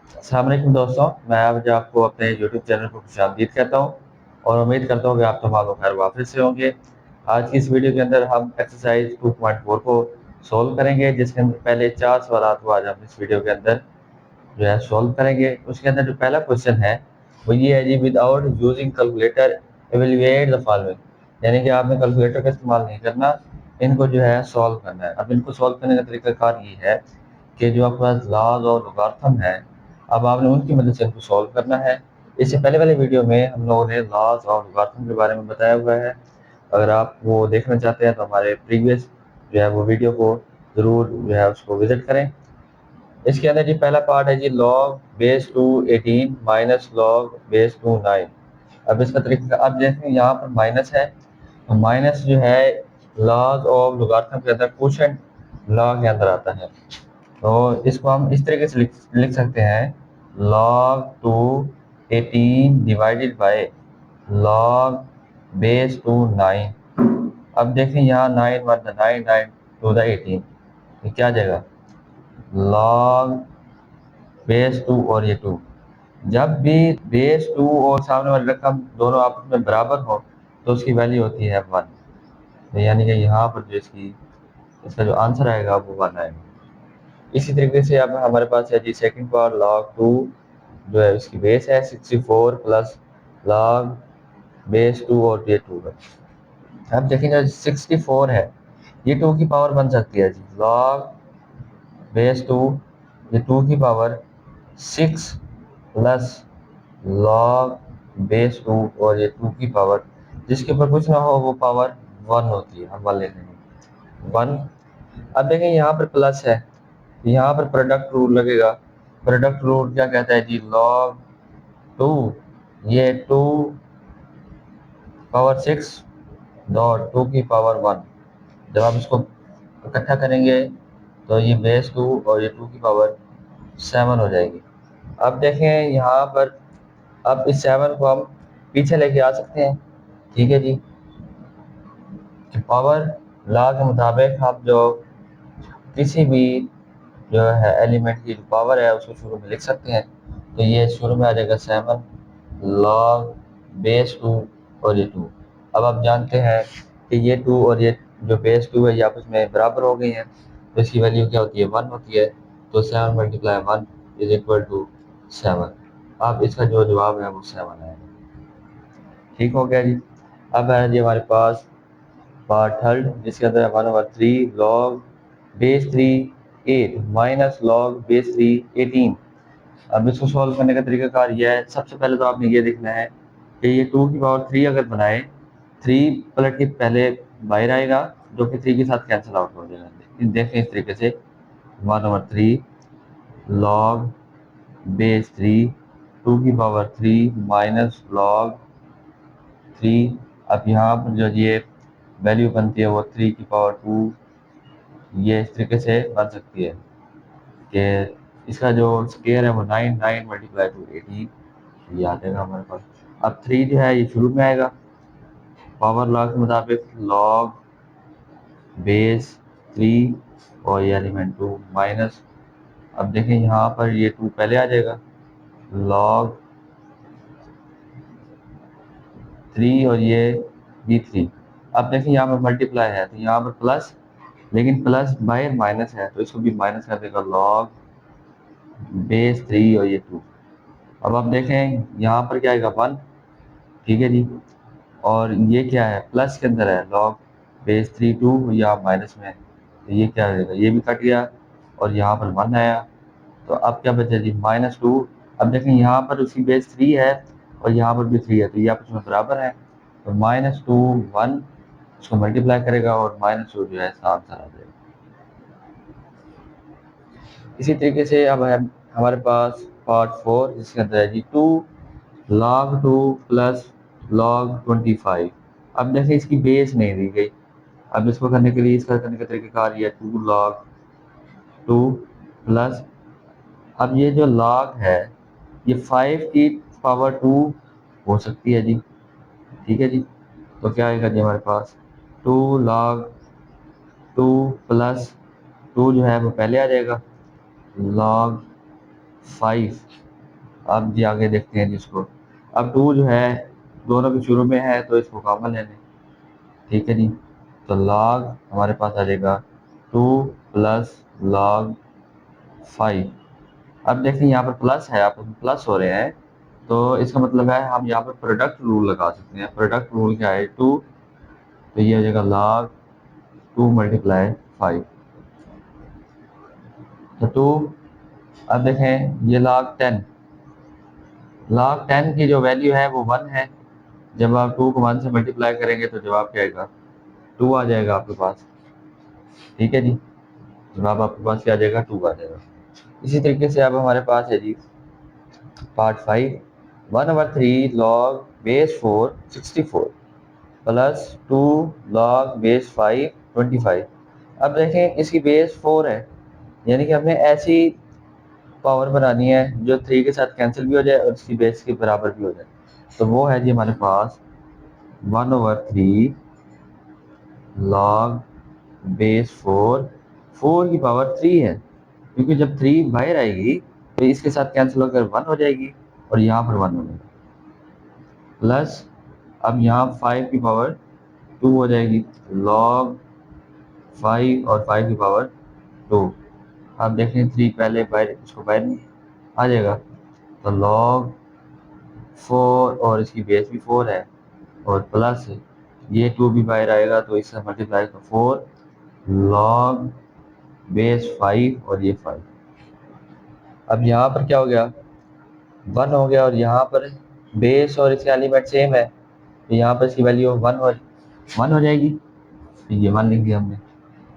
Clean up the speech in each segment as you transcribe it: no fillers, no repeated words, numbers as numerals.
अस्सलाम वालेकुम दोस्तों, मैं आज आपको अपने यूट्यूब चैनल पर खुशामदीद कहता हूँ और उम्मीद करता हूँ कि आप तमाम खैर वापस से होंगे। आज की इस वीडियो के अंदर हम एक्सरसाइज 2.4 को सॉल्व करेंगे, जिसके अंदर पहले 4 सवाल को आज हम इस वीडियो के अंदर जो है सॉल्व करेंगे। उसके अंदर जो पहला क्वेश्चन है वो ये है जी, without using calculator evaluate the following. यानी कि आपने कैलकुलेटर का इस्तेमाल नहीं करना, इनको जो है सॉल्व करना है। अब इनको सॉल्व करने का तरीकाकार ये है कि जो आपके पास लाज और लॉगरिथम है, अब आपने उनकी मदद से इनको सॉल्व करना है। इससे पहले वाले वीडियो में हम लोगों ने लाज और लॉगरिथम के बारे में बताया हुआ है। अगर आप वो देखना चाहते हैं तो हमारे प्रीवियस जो है वो वीडियो को ज़रूर जो है उसको विजिट करें। इसके अंदर जी पहला पार्ट है जी, log base two 18 minus log base two 9। अब इसका तरीका अब देखें, यहाँ पर माइनस है तो माइनस जो है लॉग ऑफ लॉगरिथम के अंदर कोशेंट लॉग के अंदर आता है। तो इसको हम इस तरीके से लिख सकते हैं, log two 18 divided by log base two 9। अब देखें यहाँ 9 वन द 9, 9 टू द 18, ये क्या आ जाएगा, log बेस टू और ये 2। जब भी बेस 2 और सामने वाली रकम दोनों आपस में बराबर हो तो उसकी वैल्यू होती है 1। यानी कि यहाँ पर जो इसका जो आंसर आएगा वो 1 आएगा। इसी तरीके से अब हमारे पास है जी सेकंड पावर, log 2 जो है इसकी बेस है 64 प्लस log बेस 2 और ये 2 है। अब देखेंगे 64 है, ये 2 की पावर बन सकती है जी log बेस 2, ये 2 की पावर 6 प्लस log बेस 2 और ये 2 की पावर जिसके ऊपर कुछ ना हो वो पावर 1 होती है, हम 1 लेते हैं 1। अब देखें यहाँ पर प्लस है, यहाँ पर प्रोडक्ट रूल लगेगा। प्रोडक्ट रूल क्या कहता है जी, log 2, ये 2 पावर 6 डॉट 2 की पावर 1। जब आप इसको इकट्ठा करेंगे तो ये बेस 2 और ये 2 की पावर 7 हो जाएगी। अब देखें यहाँ पर, अब इस 7 को हम पीछे लेके आ सकते हैं, ठीक है जी। पावर लॉ के मुताबिक हम जो किसी भी जो है एलिमेंट की जो पावर है उसको शुरू में लिख सकते हैं। तो ये शुरू में आ जाएगा 7 log बेस 2 और ये 2। अब आप जानते हैं कि ये 2 और ये जो बेस 2 है ये आपस में बराबर हो गई हैं, तो इसकी वैल्यू क्या होती है, 1 होती है। तो 7 मल्टीप्लाई 1 इज इक्वल टू 7। अब इसका जो जवाब है वो 7 है। ठीक हो गया जी। अब है जी हमारे पास पार्ट थर्ड, जिसके अंदर है 1/3 log base 3 8 minus log base 3 18। अब इसको सॉल्व करने का तरीकाकार यह है, सबसे पहले तो आपने ये देखना है कि ये 2 की पावर 3 अगर बनाए, 3 पलट के पहले बाहर आएगा जो कि 3 के साथ कैंसिल आउट हो जाएगा। देखें इस तरीके से 1/3 log बेस 3 2 की पावर 3 माइनस log 3। अब यहाँ पर जो ये वैल्यू बनती है वो 3 की पावर 2, ये इस तरीके से बन सकती है कि इसका जो स्क्वायर है वो 9, 9 मल्टीप्लाई टू 18, ये आ जाएगा हमारे पास। अब 3 जो है ये शुरू में आएगा, पावर लॉ के मुताबिक log बेस 3 और ये एलिमेंट 2 माइनस, अब देखें यहाँ पर ये 2 पहले आ जाएगा, log 3 और ये भी 3। अब देखें यहाँ पर मल्टीप्लाई है तो यहाँ पर प्लस, लेकिन प्लस बाहर माइनस है तो इसको भी माइनस कर देगा log बेस 3 और ये 2। अब आप देखें यहाँ पर क्या आएगा 1, ठीक है जी। और ये क्या है, प्लस के अंदर है log बेस 3 2 या माइनस में है, तो ये क्या रहेगा, ये भी कट गया और यहाँ पर 1 आया। तो अब क्या बचा जी -2। अब देखें यहाँ पर उसकी बेस 3 है और यहाँ पर भी 3 है, तो ये आपस में बराबर है। तो -2 1 उसको मल्टीप्लाई करेगा और -2 जो है इसका आंसर आ जाएगा। इसी तरीके से अब है हमारे पास पार्ट 4, जिसके अंदर है जी 2 log 2 प्लस log 25। अब देखिए इसकी बेस नहीं दी गई। अब इसको करने के लिए इसका करने का तरीकाकार ये 2 log 2 प्लस, अब ये जो log है ये 5 की पावर 2 हो सकती है जी, ठीक है जी। तो क्या आएगा जी हमारे पास 2 log 2 प्लस 2 जो है वो पहले आ जाएगा log 5 अब जी आगे देखते हैं जिसको। अब 2 जो है दोनों के शुरू में है तो इसको कॉमन ले लें, ठीक है जी। तो लॉग हमारे पास आ जाएगा 2 प्लस लॉग 5। अब देखिए यहाँ पर प्लस है, आप प्लस हो रहे हैं तो इसका मतलब है हम यहाँ पर प्रोडक्ट रूल लगा सकते हैं। प्रोडक्ट रूल क्या है, 2, तो ये हो जाएगा लॉग 2 मल्टीप्लाई 5। तो 2, अब देखें ये लॉग 10 की जो वैल्यू है वो 1 है। जब आप 2 को 1 से मल्टीप्लाई करेंगे तो जवाब क्या आएगा, 2 आ जाएगा आपके पास, ठीक है जी। जवाब आपके पास क्या आ जाएगा, 2 आ जाएगा। इसी तरीके से अब हमारे पास है जी part 5, 1/3 log base 4 64 plus 2 log base 5 25। अब देखें इसकी बेस 4 है, यानी कि हमने ऐसी पावर बनानी है जो 3 के साथ कैंसिल भी हो जाए और इसकी बेस के बराबर भी हो जाए। तो वो है जी हमारे पास 1/3 लॉग बेस 4, 4 की पावर 3 है, क्योंकि जब 3 बाहर आएगी तो इसके साथ कैंसिल होकर 1 हो जाएगी और यहाँ पर 1 हो जाएगा। प्लस अब यहाँ 5 की पावर 2 हो जाएगी, लॉग 5 और 5 की पावर 2। आप देखें 3 पहले बाहर, इसको बाहर नहीं आ जाएगा, तो लॉग 4 और इसकी बेस भी 4 है और प्लस ये 2 भी बाहर आएगा तो इससे मल्टीप्लाई, तो 4 लॉग बेस 5 और ये 5। अब यहाँ पर क्या हो गया, 1 हो गया और यहाँ पर बेस और इसके एलिमेंट सेम है तो यहाँ पर इसकी वैल्यू 1 हो जाएगी, तो ये 1 लिख दिया हमने।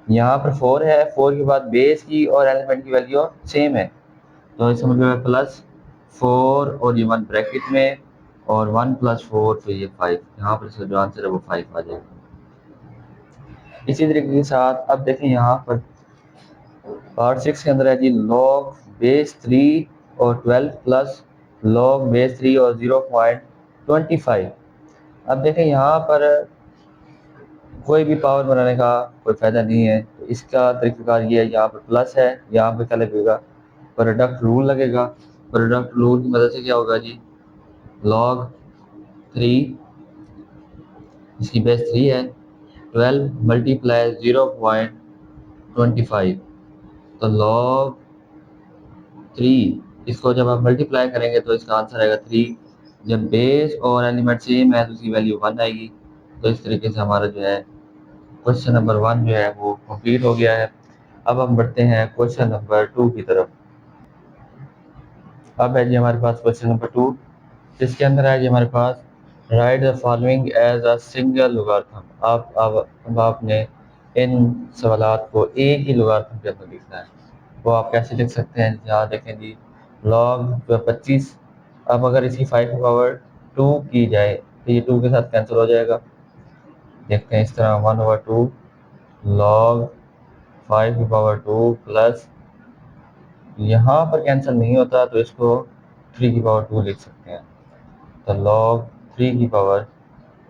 यहाँ पर 4 है, 4 के बाद बेस की और एलिमेंट की वैल्यू सेम है तो इसका मतलब है प्लस 4 और ये 1 ब्रैकेट में और 1 + 4 तो ये 5। यहाँ पर इसका जो आंसर है वो 5 आ जाएगा। इसी तरीके के साथ अब देखें यहाँ पर पार्ट 6 के अंदर है जी लॉग बेस 3 और 12 प्लस लॉग बेस 3 और 0.25। अब देखें यहाँ पर कोई भी पावर बनाने का कोई फ़ायदा नहीं है, तो इसका तरीक़ाकार ये है, यहाँ पर प्लस है, यहाँ पर क्या लगेगा, प्रोडक्ट रूल लगेगा। प्रोडक्ट रूल की मदद से क्या होगा जी, लॉग 3, इसकी बेस 3 है, 12 × 0.25, तो लॉग 3, इसको जब आप मल्टीप्लाई करेंगे तो इसका आंसर आएगा 3। जब बेस और एलिमेंट सेम है तो उसकी वैल्यू 1 आएगी। तो इस तरीके से हमारा जो है क्वेश्चन नंबर 1 जो है वो कंप्लीट हो गया है। अब हम बढ़ते हैं क्वेश्चन नंबर 2 की तरफ। अब है जी हमारे पास क्वेश्चन नंबर 2, जिसके अंदर है जी हमारे पास write the following as a single logarithm. अब आपने इन सवालात को एक ही लोगारिथम के अंदर लिखना है। वो आप कैसे लिख सकते हैं, यहाँ देखें जी लॉग 25। अब अगर इसकी 5 की पावर 2 की जाए तो ये 2 के साथ कैंसिल हो जाएगा। देखते हैं इस तरह 1/2 लॉग 5 की पावर 2 प्लस, यहाँ पर कैंसिल नहीं होता तो इसको 3 की पावर 2 लिख सकते हैं। तो लॉग 3 की पावर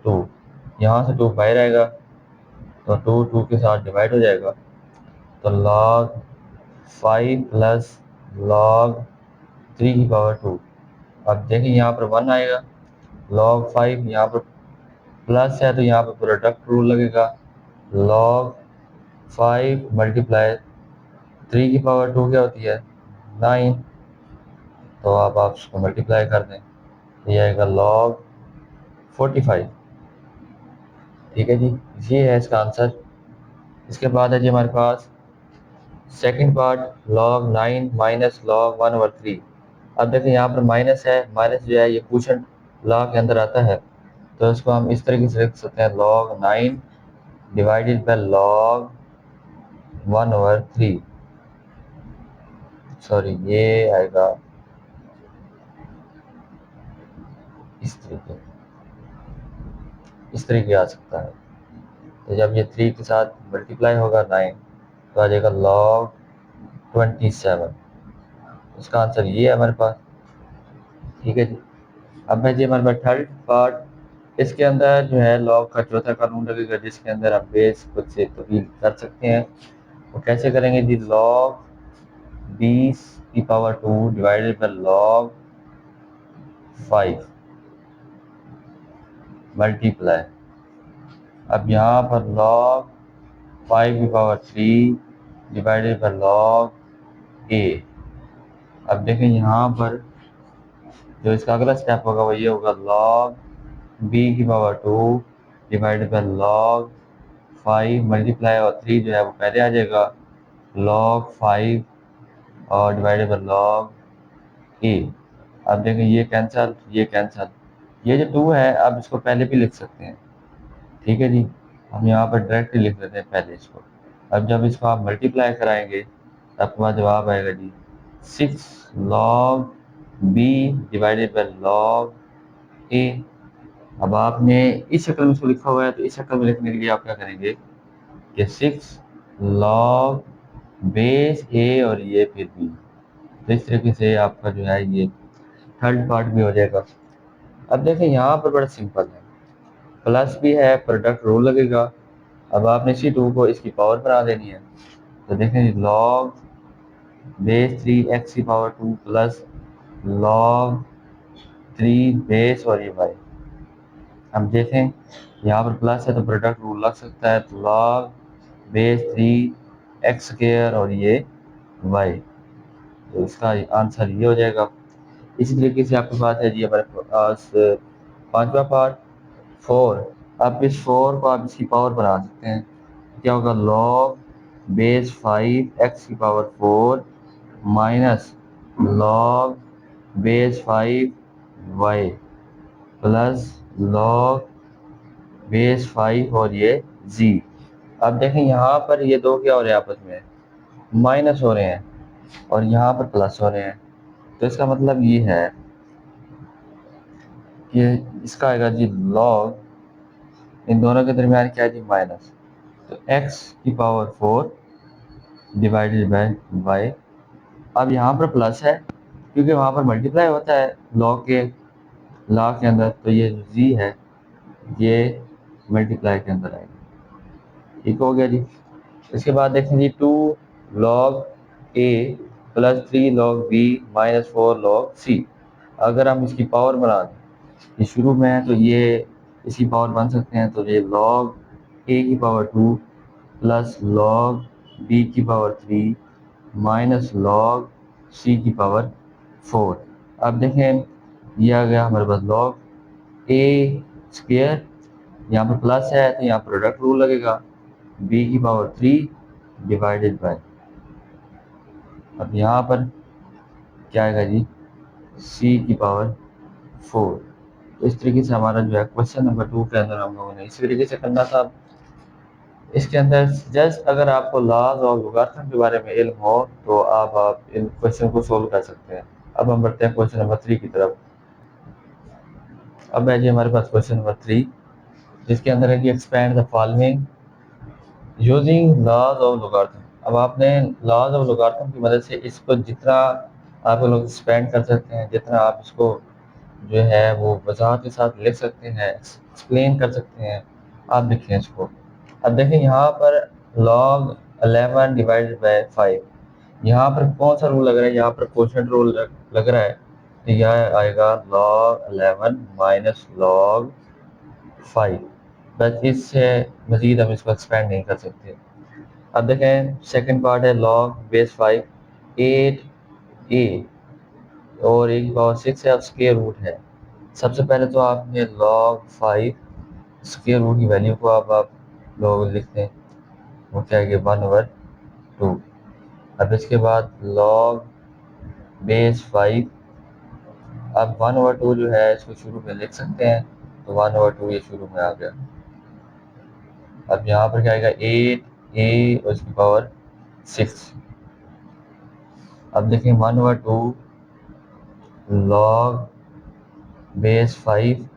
2, यहाँ से 2 बाहर आएगा तो 2 2 के साथ डिवाइड हो जाएगा, तो लॉग 5 प्लस लॉग 3 की पावर 2। अब देखिए यहाँ पर 1 आएगा, लॉग 5 यहाँ पर प्लस है तो यहाँ पर प्रोडक्ट रूल लगेगा, लॉग 5 मल्टीप्लाई 3 की पावर 2 क्या होती है, 9। तो अब आप उसको मल्टीप्लाई कर दें, ये आएगा लॉग 45। ठीक है जी, ये है इसका आंसर। इसके बाद है जी हमारे पास second part log 9 minus log 1/3। अब देखिए यहाँ पर माइनस है, माइनस जो है ये क्वोशंट लॉ के अंदर आता है तो इसको हम इस तरीके से लिख सकते हैं, log 9 divided by log 1/3। Sorry, ये आएगा इस तरीके आ सकता है। तो जब ये 3 के साथ मल्टीप्लाई होगा 9 तो आ जाएगा लॉग 27। इसका आंसर ये है हमारे पास। ठीक है जी, अब है जी हमारे पास थर्ड पार्ट। इसके अंदर जो है लॉग का चौथा कानून लगेगा, जिसके अंदर आप बेस खुद से तब्दील कर सकते हैं। वो कैसे करेंगे जी, लॉग 20 की power 2 divided by log 5 multiply, अब यहाँ पर log 5 की power 3 divided by log a। अब देखें यहाँ पर जो इसका अगला स्टेप होगा वो ये होगा log b की power 2 divided by log 5 multiply और 3 जो है वो पहले आ जाएगा log 5 और डिवाइडेड बाय log a। अब देखें ये कैंसल, ये कैंसल, ये जो 2 है अब इसको पहले भी लिख सकते हैं, ठीक है जी। हम यहाँ पर डायरेक्टली लिख लेते हैं पहले इसको। अब जब इसको आप मल्टीप्लाई कराएंगे तब आपके पास जवाब आएगा जी 6 log b divided by log a। अब आपने इस शक्ल में इसको लिखा हुआ है तो इस शक्ल में लिखने के लिए आप क्या करेंगे कि 6 log बेस a और ये फिर b। तो इस तरीके से आपका जो है ये थर्ड पार्ट भी हो जाएगा। अब देखें यहाँ पर बड़ा सिंपल है, प्लस भी है, प्रोडक्ट रूल लगेगा। अब आपने इसी 2 को इसकी पावर बना देनी है, तो देखें log बेस 3 x की पावर 2 प्लस log 3 बेस और ये y। अब देखें यहाँ पर प्लस है तो प्रोडक्ट रूल लग सकता है, तो log बेस 3 x स्क्वायर और ये y, तो इसका आंसर ये हो जाएगा। इसी तरीके से आपके पास है जी हमारे पास पांचवा पार्ट 4। अब इस 4 को आप इसकी पावर बना सकते हैं, क्या होगा log बेस 5 x की power 4 minus log base 5 y plus log base 5 और ये z। अब देखें यहाँ पर ये दो क्या हो रहे हैं आपस में माइनस हो रहे हैं और यहाँ पर प्लस हो रहे हैं, तो इसका मतलब ये है कि इसका आएगा जी log इन दोनों के दरमियान क्या है जी माइनस, तो x की पावर 4 डिवाइडेड बाय y। अब यहाँ पर प्लस है क्योंकि वहाँ पर मल्टीप्लाई होता है log के लॉ के अंदर, तो ये z है ये मल्टीप्लाई के अंदर आएगा, ठीक हो गया जी। इसके बाद देखें जी 2 log a plus 3 log b minus 4 log c। अगर हम इसकी पावर बना दें, ये शुरू में है तो ये इसकी पावर बन सकते हैं, तो ये log a की पावर 2 प्लस log b की पावर 3 माइनस log c की पावर 4। अब देखें ये आ गया हमारे पास log a स्क्वायर, यहाँ पर प्लस है तो यहाँ प्रोडक्ट रूल लगेगा, b की पावर 3 डिवाइडेड बाय, अब यहाँ पर क्या आएगा जी c की पावर 4। तो इस तरीके से हमारा जो है क्वेश्चन नंबर 2 के अंदर हम लोगों ने इस तरीके से करना था। इसके अंदर जस्ट अगर आपको लॉज और लोगारिथम के बारे में इल्म हो तो आप इन क्वेश्चन को सोल्व कर सकते हैं। अब हम बढ़ते हैं क्वेश्चन नंबर 3 की तरफ। अब है जी हमारे पास क्वेश्चन नंबर 3 जिसके अंदर है कि expand the following using laws of logarithm. अब आपने लॉज ऑफ लोगारिथम की मदद से इसको जितना आप लोग एक्सपैंड कर सकते हैं, जितना आप इसको जो है वो वजाहत के साथ लिख सकते हैं, एक्सप्लेन कर सकते हैं, आप देखें इसको। अब देखें यहाँ पर log 11 डिवाइडेड बाय 5, यहाँ पर कौन सा रूल लग रहा है, यहाँ पर कोशेंट रूल लग रहा है, तो यह आएगा log 11 माइनस log 5। बस इससे मजीद हम इसको एक्सपेंड नहीं कर सकते। अब देखें सेकंड पार्ट है log बेस 5 8a और a की पावर 6 है और स्क्वायर रूट है। सबसे पहले तो आपने log 5 स्क्वायर रूट की वैल्यू को आप लोग लिखते हैं, वो क्या है कि 1/2। अब इसके बाद log बेस 5, अब 1/2 जो है इसको शुरू में लिख सकते हैं, तो 1/2 ये शुरू में आ गया। अब यहाँ पर क्या आएगा 8a और इसकी पावर 6। अब देखें 1/2 log बेस 5।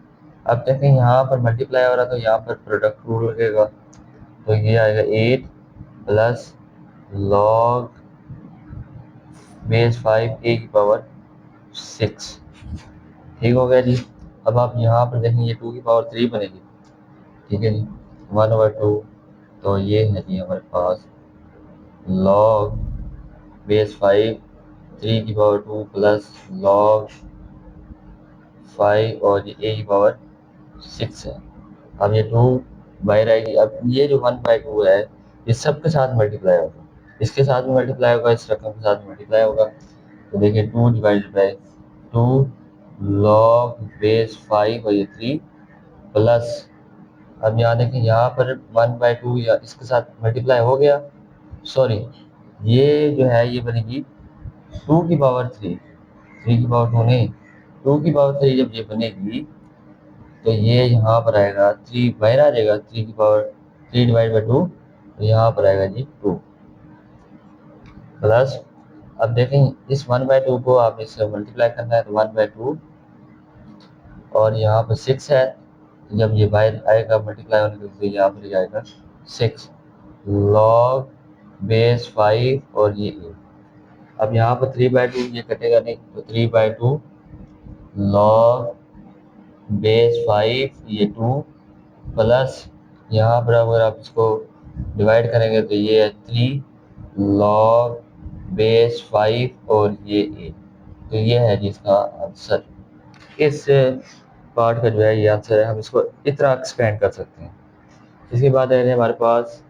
अब देखें यहाँ पर मल्टीप्लाई हो रहा है तो यहाँ पर प्रोडक्ट रूल लगेगा, तो ये आएगा 8 प्लस log बेस 5 a की पावर 6, ठीक हो गया जी। अब आप यहाँ पर देखेंगे 2 की पावर 3 बनेगी, ठीक है जी 1/2, तो ये है जी हमारे पास log बेस 5 3 की पावर 2 प्लस log 5 और ये a की पावर 6 है। अब ये 2 बाहर आएगी। अब ये जो 1/2 है ये सबके साथ मल्टीप्लाई होगा, इसके साथ भी मल्टीप्लाई होगा, इस रकम के साथ मल्टीप्लाई होगा। तो देखिए 2 डिवाइडेड बाई 2 लॉग बेस 5 और ये 3 प्लस, अब यहाँ देखें यहाँ पर 1/2 या इसके साथ मल्टीप्लाई हो गया, सॉरी ये जो है ये बनेगी 2 की पावर 3, 3 की पावर 2 नहीं, 2 की पावर 3 जब ये बनेगी तो ये यहाँ पर आएगा 3 बाहर आ जाएगा, 3 की पावर 3 डिवाइड बाई 2 तो यहाँ पर आएगा जी 2 प्लस, अब देखें इस 1/2 को आप इससे मल्टीप्लाई करना है तो 1/2 और यहाँ पर 6 है, जब ये बाहर आएगा मल्टीप्लाई होने के लिए यहाँ पर आएगा 6 लॉग बेस 5 और ये 8। अब यहाँ पर 3/2 ये कटेगा नहीं तो 3/2 लॉग बेस 5 ये 2 प्लस, यहाँ पर अगर आप इसको डिवाइड करेंगे तो ये है 3 लॉग बेस 5 और ये 8। तो ये है जिसका आंसर। इस पार्ट का जो है ये आंसर है, हम इसको इतना एक्सपेंड कर सकते हैं। इसके बाद है हमारे पास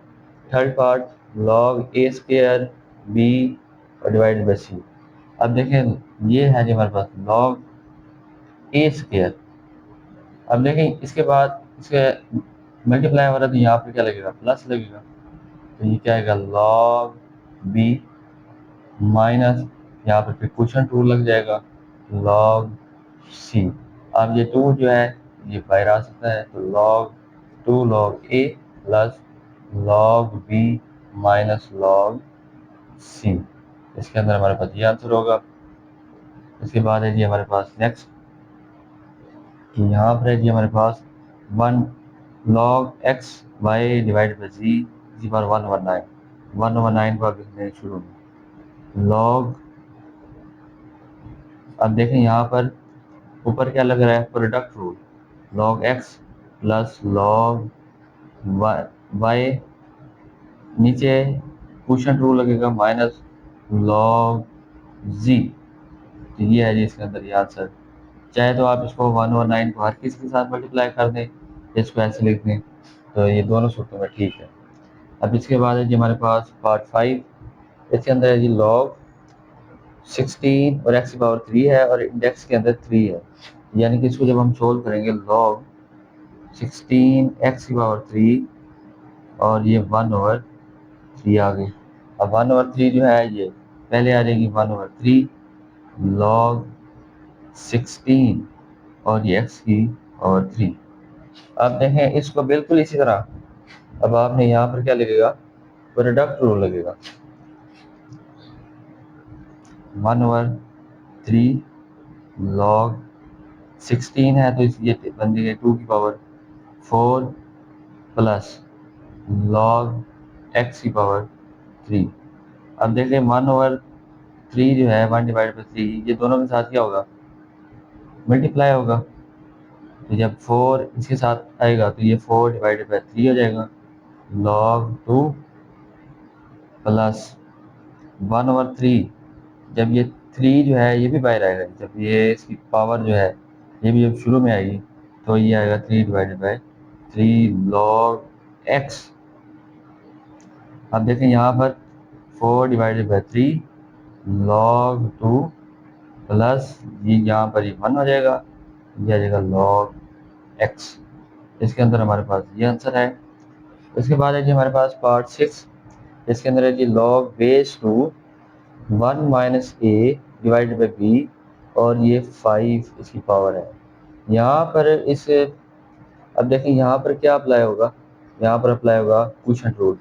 थर्ड पार्ट लॉग ए स्क्वायर बी और डिवाइडेड बाई सी। अब देखें ये है जी हमारे पास लॉग ए स्क्वायर। अब देखें इसके बाद इसके मल्टीप्लाई हो रहा है तो यहाँ पे क्या लगेगा, प्लस लगेगा, तो ये क्या आएगा लॉग बी माइनस, यहाँ पर फिर क्वेश्चन टू लग जाएगा लॉग सी। अब ये 2 जो है ये बाहर आ सकता है तो log 2 log A plus log B minus log C. इसके अंदर हमारे पास ये आंसर होगा। इसके बाद है जी हमारे पास नेक्स्ट कि यहाँ पर है जी हमारे पास 1 log X Y divide by जी जी बार 1/9 को लिखने शुरू में लॉग। अब देखें यहाँ पर ऊपर क्या लग रहा है, product rule, log x plus log y, नीचे क्वेश्चन रूल लगेगा माइनस लॉग जी। तो ये है जी इसके अंदर ये आंसर। चाहे तो आप इसको 1/9 को हर किसी के साथ मल्टीप्लाई कर दें, इसको ऐसे लिख दें, तो ये दोनों सूत्रों में ठीक है। अब इसके बाद है जी हमारे पास पार्ट 5। इसके अंदर है जी लॉग 16 और एक्स की पावर 3 है और इंडेक्स के अंदर 3 है, यानी कि इसको जब हम सोल्व करेंगे लॉग 16 एक्स की पावर 3 और ये 1/3 आ गई। अब 1/3 जो है ये पहले आ जाएगी 1/3 लॉग 16 और ये एक्स की पावर 3। अब देखें इसको बिल्कुल इसी तरह, अब आपने यहाँ पर क्या लगेगा, प्रोडक्ट रूल लगेगा 1/3 लॉग 16 है तो ये बन जाएगा 2 की पावर 4 प्लस लॉग एक्स की पावर 3। अब देखें 1/3 जो है 1/3 ये दोनों के साथ क्या होगा, मल्टीप्लाई होगा, तो जब 4 इसके साथ आएगा तो ये 4/3 हो जाएगा लॉग 2 प्लस 1/3, जब ये 3 जो है ये भी बाहर आएगा, जब ये इसकी पावर जो है ये भी जब शुरू में आएगी तो ये आएगा 3/3 लॉग एक्स। अब देखें यहाँ पर 4/3 लॉग 2 प्लस ये यहाँ पर ये 1 हो जाएगा, ये आ जाएगा लॉग एक्स। इसके अंदर हमारे पास ये आंसर है। इसके बाद है जी हमारे पास पार्ट 6। इसके अंदर है जी log base 2 1 minus A divided by B और ये 5 इसकी पावर है। यहाँ पर इस, अब देखें यहाँ पर क्या अप्लाई होगा, यहाँ पर अप्लाई होगा क्वोशंट रूल,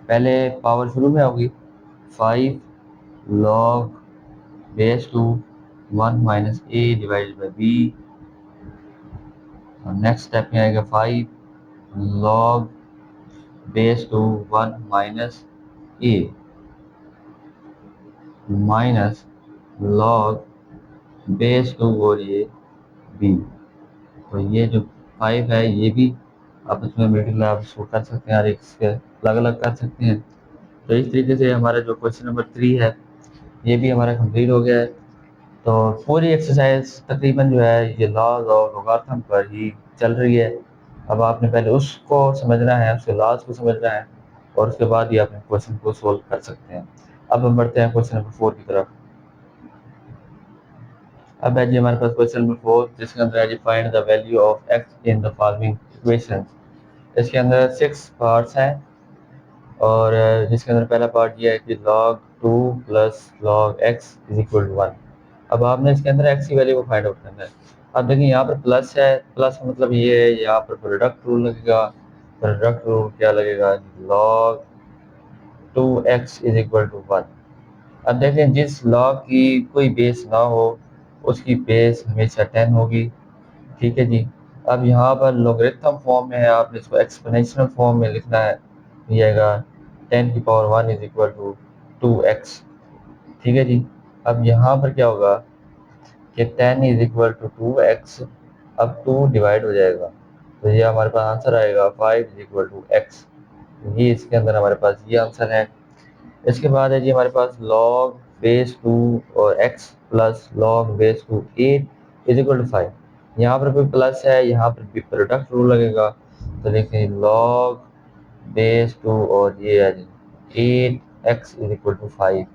पहले पावर शुरू में होगी 5 log base 2 1 minus A divided by B और नेक्स्ट स्टेप में आएगा 5 log base 2 1 minus A minus log base 2 और ये बी। तो ये जो 5 है ये भी आपस में मल्टीप्लाई आप इसको कर सकते हैं और एक से अलग अलग कर सकते हैं। तो इस तरीके से हमारा जो क्वेश्चन नंबर 3 है ये भी हमारा कंप्लीट हो गया है। तो पूरी एक्सरसाइज तकरीबन जो है ये लॉज और लोगारिथम पर ही चल रही है। अब आपने पहले उसको समझना है, उसके लॉज को समझना है, और उसके बाद ही आप क्वेश्चन को सोल्व कर सकते हैं। अब हम बढ़ते हैं क्वेश्चन नंबर 4 की तरफ। अब है जी हमारे पास क्वेश्चन नंबर 4, जिसके अंदर है जी find the value of X in the following equation. इसके अंदर 6 पार्ट्स हैं, और जिसके अंदर पहला पार्ट ये है कि log 2 plus log x is equal to 1। अब आपने इसके अंदर x की वैल्यू को फाइंड आउट करना है। अब देखिए यहाँ पर प्लस है, प्लस का मतलब ये है यहाँ पर प्रोडक्ट रूल लगेगा। प्रोडक्ट रूल क्या लगेगा, log 2x is equal to 1। अब देखें जिस log की कोई बेस ना हो उसकी बेस हमेशा 10 होगी, ठीक है जी। अब यहाँ पर लोगरिथम फॉर्म में है, आपने इसको एक्सपोनेंशियल फॉर्म में लिखना है, ये आएगा 10 की power 1 is equal to 2x, ठीक है जी। अब यहाँ पर क्या होगा कि 10 इज इक्वल टू 2x, अब 2 डिवाइड हो जाएगा, तो ये हमारे पास आंसर आएगा 5 इज इक्वल टू x। ये इसके अंदर हमारे पास ये आंसर है। इसके बाद है जी हमारे पास log बेस 2 और x plus log base 2 8 is equal to 5। यहाँ पर भी प्लस है, यहाँ पर भी प्रोडक्ट रूल लगेगा, तो लिखें log बेस 2 और ये है जी 8x is equal to 5।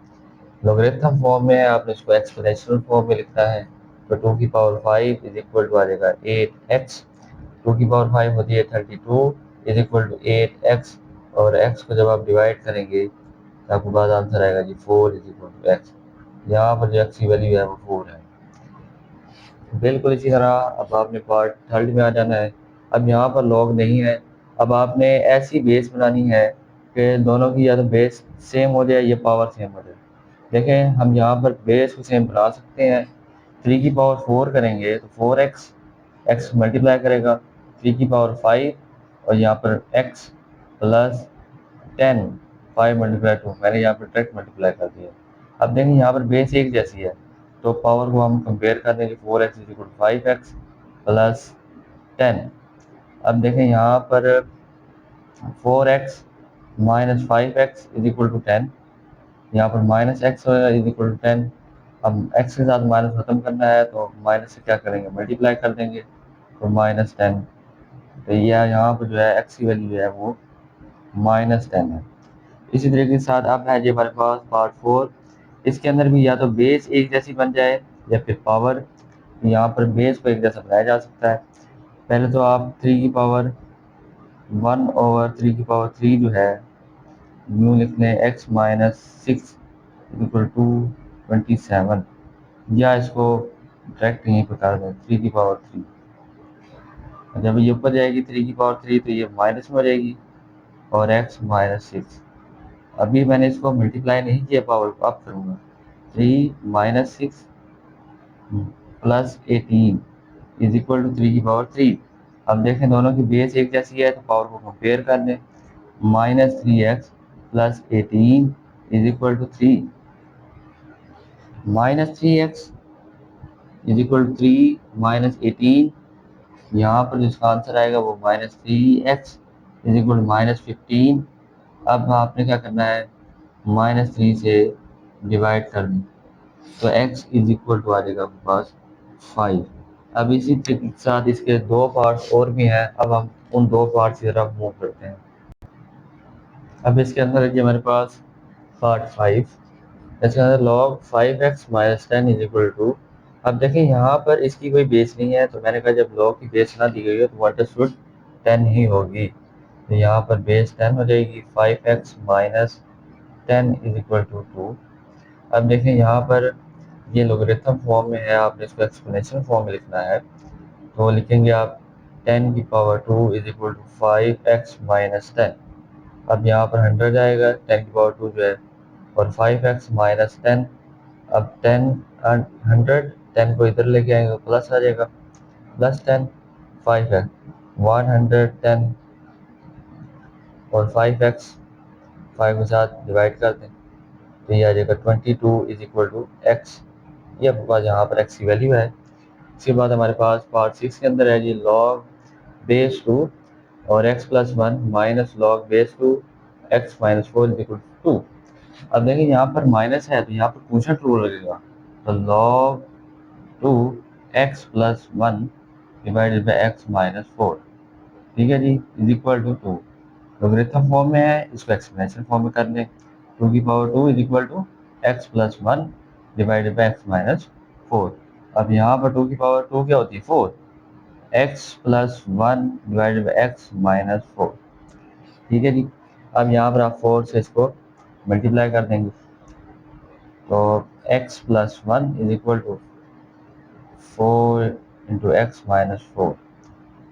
Logarithm form में है, आपने इसको एक्सपोनेंशियल फॉर्म में लिखना है, तो 2 की पावर 5 इज इक्वल टू आ जाएगा 8x। 2 की पावर 5 होती है 32 इज इक्वल टू 8x, और x को जब आप डिवाइड करेंगे तो आपके पास आंसर आएगा जी 4 इज इक्वल टू x। यहाँ पर जो x की वैल्यू है वो 4 है। बिल्कुल इसी तरह अब आपने पार्ट थर्ड में आ जाना है। अब यहाँ पर लॉग नहीं है, अब आपने ऐसी बेस बनानी है कि दोनों की या तो बेस सेम हो जाए या पावर सेम हो जाए। देखें हम यहाँ पर बेस को सेम बना सकते हैं। 3 की पावर 4 करेंगे तो 4x, x मल्टीप्लाई करेगा 3 की पावर 5 और यहाँ पर x प्लस 10, 5 मल्टीप्लाई 2, मैंने यहाँ पर डायरेक्ट मल्टीप्लाई कर दिया। अब देखें यहाँ पर बेस एक जैसी है, तो पावर को हम कंपेयर कर देंगे 4x is equal to 5x plus 10। अब देखें यहाँ पर 4x minus 5x is equal to 10, यहाँ पर minus x is equal to 10। अब x के साथ माइनस खत्म करना है तो माइनस से क्या करेंगे, मल्टीप्लाई कर देंगे, तो माइनस 10। तो ये यहाँ पर जो है x की वैल्यू है वो माइनस 10 है। इसी तरीके के साथ अब है जी हमारे पास पार्ट 4। इसके अंदर भी या तो बेस एक जैसी बन जाए या फिर पावर, यहाँ पर बेस को एक जैसा बनाया जा सकता है। पहले तो आप 3 की पावर 1 ओवर 3 की पावर 3 जो है यूँ लिख लें x माइनस 6 इक्वल टू 27, या इसको डायरेक्ट यहीं पर कर दें 3 की पावर 3। जब ये ऊपर जाएगी 3 की पावर 3 तो ये माइनस में हो जाएगी, और x माइनस 6। अभी मैंने इसको मल्टीप्लाई नहीं किया पावर को, अब करूँगा 3 minus 6 plus 18 is equal to 3 की पावर 3। अब देखें दोनों की बेस एक जैसी है तो पावर को कंपेयर कर लें, minus 3x plus 18 is equal to 3, minus 3x is equal to 3 minus 18, यहाँ पर जिसका आंसर आएगा वो minus 3x is equal to minus 15। अब आपने क्या करना है, माइनस 3 से डिवाइड कर दें, तो x इज इक्वल टू आ जाएगा आपके पास 5। अब इसी के साथ इसके दो पार्ट्स और भी हैं, अब हम उन दो पार्ट्स की तरफ मूव करते हैं। अब इसके अंदर है कि हमारे पास पार्ट 5, इसके अंदर log 5x minus 10 is equal to. अब देखें यहाँ पर इसकी कोई बेस नहीं है, तो मैंने कहा जब log की बेस ना दी गई है तो अंडरस्टूड 10 ही होगी, तो यहाँ पर बेस 10 हो जाएगी। 5x minus 10 is equal to 2। अब देखें यहाँ पर ये लोगरिथम फॉर्म में है, आपने इसको एक्सपोनेंशियल फॉर्म में लिखना है, तो लिखेंगे आप 10 की power 2 is equal to 5x minus 10। अब यहाँ पर 100 जाएगा 10 की पावर 2 जो है, और 5x माइनस 10। अब 10 100, 10 को इधर लेके आएंगे तो प्लस आ जाएगा, प्लस 10 5x 110, और 5x 5 के साथ डिवाइड कर दें तो ये आ जाएगा 22 इज इक्वल टू x। ये आपके पास यहाँ पर x की वैल्यू है। इसके बाद हमारे पास पार्ट 6 के अंदर है जी log बेस 2 और x plus 1 minus log base 2 x minus 4 is equal to 2। अब देखिए यहाँ पर माइनस है तो यहाँ पर क्वोशंट रूल लगेगा, तो log two x plus one divided by x minus four, ठीक है जी, is equal to two. Logarithm form में है, इसको एक्सपोनेंशियल फॉर्म में कर दें। टू की power two is equal to x plus one divided by x minus four. अब यहाँ पर टू की पावर टू क्या होती है, four, X plus one divided by x minus four, ठीक है जी। अब यहाँ पर आप फोर से इसको मल्टीप्लाई कर देंगे, तो X plus one is equal to four into X minus four,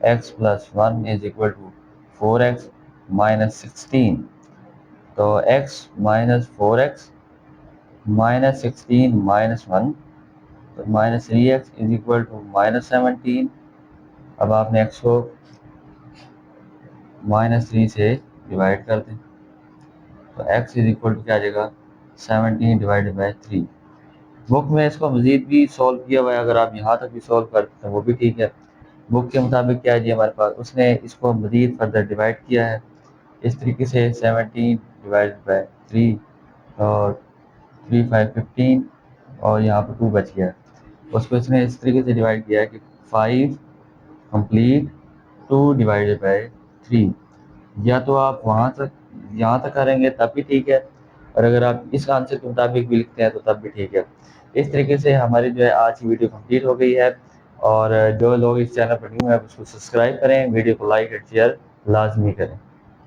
X plus one is equal to four X minus sixteen, तो X minus four X minus sixteen minus one, तो minus three X is equal to minus seventeen. अब आपने x को minus three से divide कर दें, तो x is equal to क्या आ जाएगा, 17 डिवाइडेड बाई थ्री। बुक में इसको मज़ीद भी सॉल्व किया हुआ है, अगर आप यहाँ तक भी सॉल्व करते हैं वो भी ठीक है। बुक के मुताबिक क्या है जी हमारे पास, उसने इसको मज़ीद फर्दर डिवाइड किया है इस तरीके से, 17 डिवाइडेड बाई थ्री और थ्री फाइव 15 और यहाँ पर टू बच गया है। उसको इसने इस तरीके से डिवाइड किया है कि 5 कंप्लीट 2 डिवाइडेड बाई थ्री। या तो आप वहाँ तक यहाँ तक करेंगे तब भी ठीक है, और अगर आप इस आंसर के मुताबिक भी लिखते हैं तो तब भी ठीक है। इस तरीके से हमारी जो है आज की वीडियो कंप्लीट हो गई है, और जो लोग इस चैनल पर न्यू है उसको सब्सक्राइब करें, वीडियो को लाइक एंड शेयर लाजमी करें।